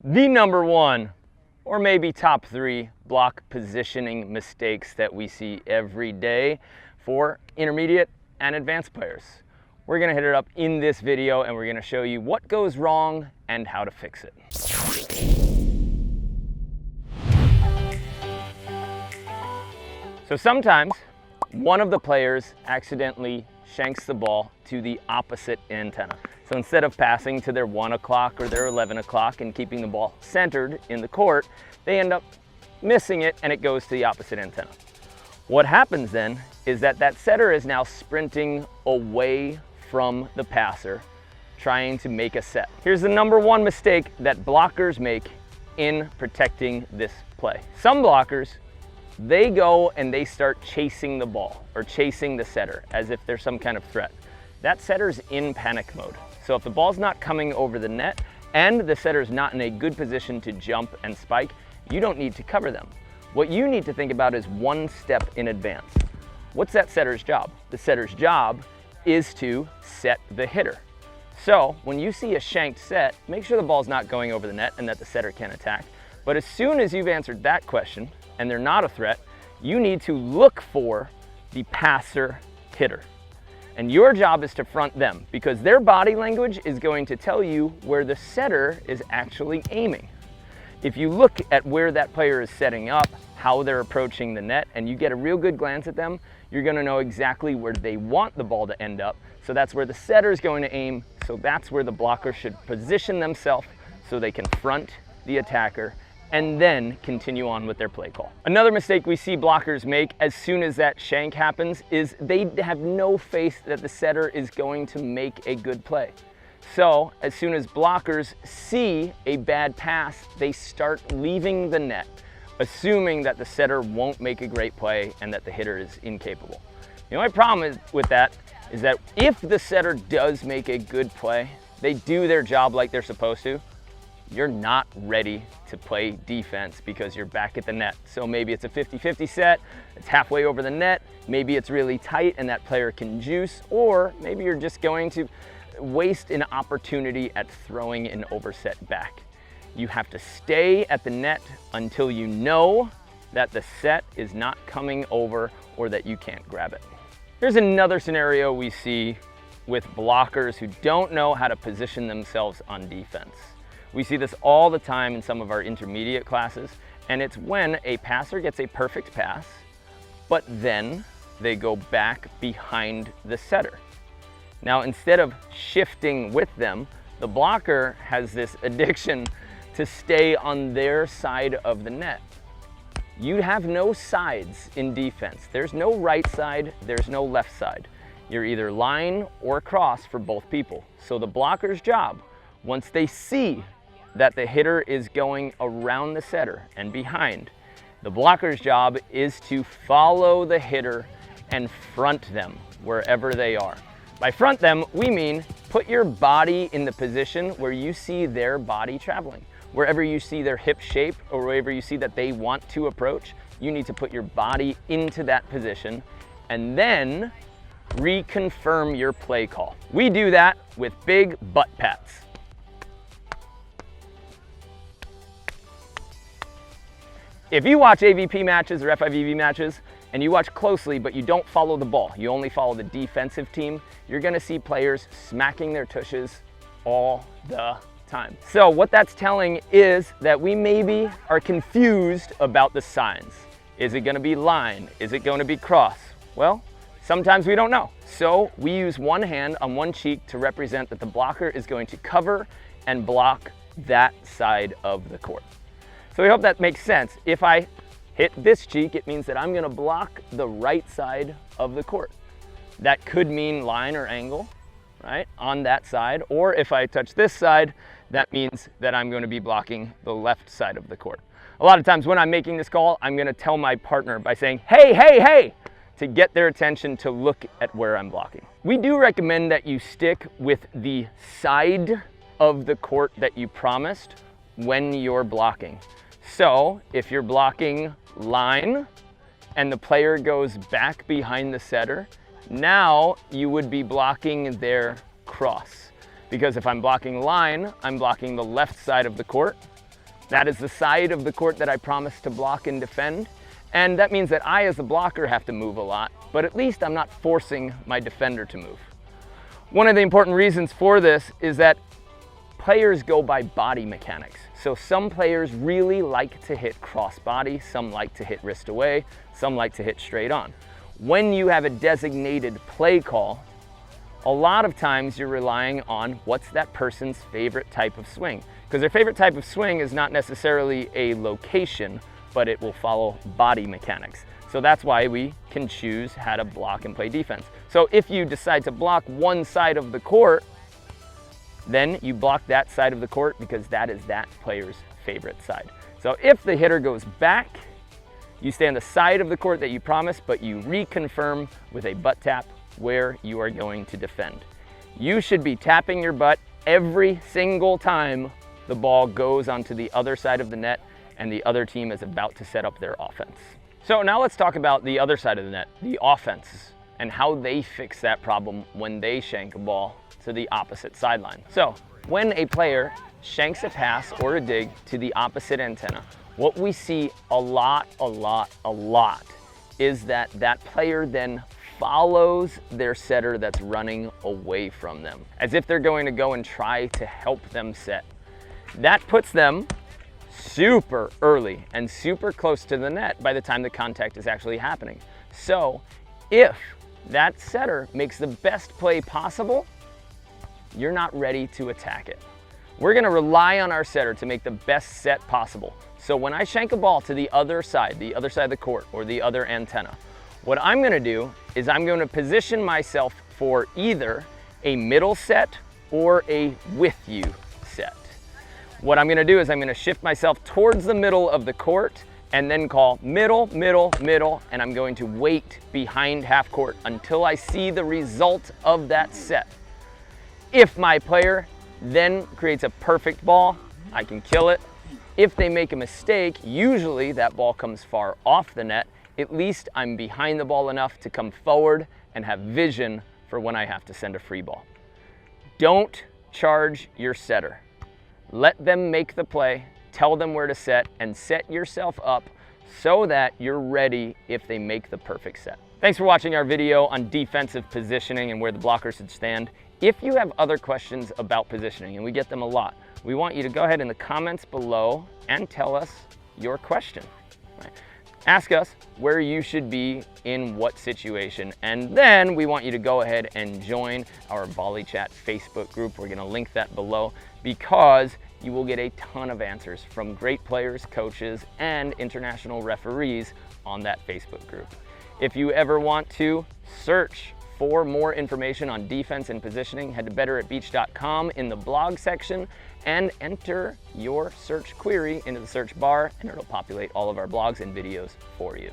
The number one, or maybe top three, block positioning mistakes that we see every day for intermediate and advanced players. We're gonna hit it up in this video and we're gonna show you what goes wrong and how to fix it. So sometimes one of the players accidentally shanks the ball to the opposite antenna. So instead of passing to their 1 o'clock or their 11 o'clock and keeping the ball centered in the court, they end up missing it and it goes to the opposite antenna. What happens then is that setter is now sprinting away from the passer, trying to make a set. Here's the number one mistake that blockers make in protecting this play. Some blockers, they go and they start chasing the ball or chasing the setter as if there's some kind of threat. That setter's in panic mode. So if the ball's not coming over the net and the setter's not in a good position to jump and spike, you don't need to cover them. What you need to think about is one step in advance. What's that setter's job? The setter's job is to set the hitter. So when you see a shanked set, make sure the ball's not going over the net and that the setter can attack. But as soon as you've answered that question and they're not a threat, you need to look for the passer hitter. And your job is to front them because their body language is going to tell you where the setter is actually aiming. If you look at where that player is setting up, how they're approaching the net, and you get a real good glance at them, you're gonna know exactly where they want the ball to end up. So that's where the setter is going to aim. So that's where the blocker should position themselves so they can front the attacker and then continue on with their play call. Another mistake we see blockers make as soon as that shank happens is they have no faith that the setter is going to make a good play. So as soon as blockers see a bad pass, they start leaving the net, assuming that the setter won't make a great play and that the hitter is incapable. The only problem with that is that if the setter does make a good play, they do their job like they're supposed to, you're not ready to play defense because you're back at the net. So maybe it's a 50-50 set, it's halfway over the net, maybe it's really tight and that player can juice, or maybe you're just going to waste an opportunity at throwing an overset back. You have to stay at the net until you know that the set is not coming over or that you can't grab it. Here's another scenario we see with blockers who don't know how to position themselves on defense. We see this all the time in some of our intermediate classes, and it's when a passer gets a perfect pass, but then they go back behind the setter. Now, instead of shifting with them, the blocker has this addiction to stay on their side of the net. You have no sides in defense. There's no right side, there's no left side. You're either line or cross for both people. So the blocker's job, once they see that the hitter is going around the setter and behind, the blocker's job is to follow the hitter and front them wherever they are. By front them, we mean put your body in the position where you see their body traveling. Wherever you see their hip shape or wherever you see that they want to approach, you need to put your body into that position and then reconfirm your play call. We do that with big butt pats. If you watch AVP matches or FIVB matches and you watch closely but you don't follow the ball, you only follow the defensive team, you're gonna see players smacking their tushes all the time. So what that's telling is that we maybe are confused about the signs. Is it gonna be line? Is it gonna be cross? Well, sometimes we don't know. So we use one hand on one cheek to represent that the blocker is going to cover and block that side of the court. So we hope that makes sense. If I hit this cheek, it means that I'm gonna block the right side of the court. That could mean line or angle, right, on that side. Or if I touch this side, that means that I'm gonna be blocking the left side of the court. A lot of times when I'm making this call, I'm gonna tell my partner by saying, hey, hey, hey, to get their attention to look at where I'm blocking. We do recommend that you stick with the side of the court that you promised when you're blocking. So if you're blocking line and the player goes back behind the setter, now you would be blocking their cross. Because if I'm blocking line, I'm blocking the left side of the court. That is the side of the court that I promised to block and defend. And that means that I, as the blocker, have to move a lot, but at least I'm not forcing my defender to move. One of the important reasons for this is that players go by body mechanics. So some players really like to hit cross body, some like to hit wrist away, some like to hit straight on. When you have a designated play call, a lot of times you're relying on what's that person's favorite type of swing. Because their favorite type of swing is not necessarily a location, but it will follow body mechanics. So that's why we can choose how to block and play defense. So if you decide to block one side of the court, then you block that side of the court because that is that player's favorite side. So if the hitter goes back, you stay on the side of the court that you promised, but you reconfirm with a butt tap where you are going to defend. You should be tapping your butt every single time the ball goes onto the other side of the net and the other team is about to set up their offense. So now let's talk about the other side of the net, the offense, and how they fix that problem when they shank a ball to the opposite sideline. So when a player shanks a pass or a dig to the opposite antenna, what we see a lot is that that player then follows their setter that's running away from them, as if they're going to go and try to help them set. That puts them super early and super close to the net by the time the contact is actually happening. So if that setter makes the best play possible, you're not ready to attack it. We're gonna rely on our setter to make the best set possible. So when I shank a ball to the other side of the court or the other antenna, what I'm gonna do is I'm gonna position myself for either a middle set or a with you set. What I'm gonna do is I'm gonna shift myself towards the middle of the court and then call middle, middle, middle, and I'm going to wait behind half court until I see the result of that set. If my player then creates a perfect ball, I can kill it. If they make a mistake, usually that ball comes far off the net. At least I'm behind the ball enough to come forward and have vision for when I have to send a free ball. Don't charge your setter. Let them make the play, tell them where to set, and set yourself up so that you're ready if they make the perfect set. Thanks for watching our video on defensive positioning and where the blocker should stand. If you have other questions about positioning, and we get them a lot, we want you to go ahead in the comments below and tell us your question. Right? Ask us where you should be in what situation, and then we want you to go ahead and join our Volley Chat Facebook group. We're gonna link that below because you will get a ton of answers from great players, coaches, and international referees on that Facebook group. If you ever want to search for more information on defense and positioning, head to betteratbeach.com in the blog section and enter your search query into the search bar, and it'll populate all of our blogs and videos for you.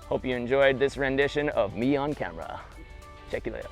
Hope you enjoyed this rendition of me on camera. Check you later.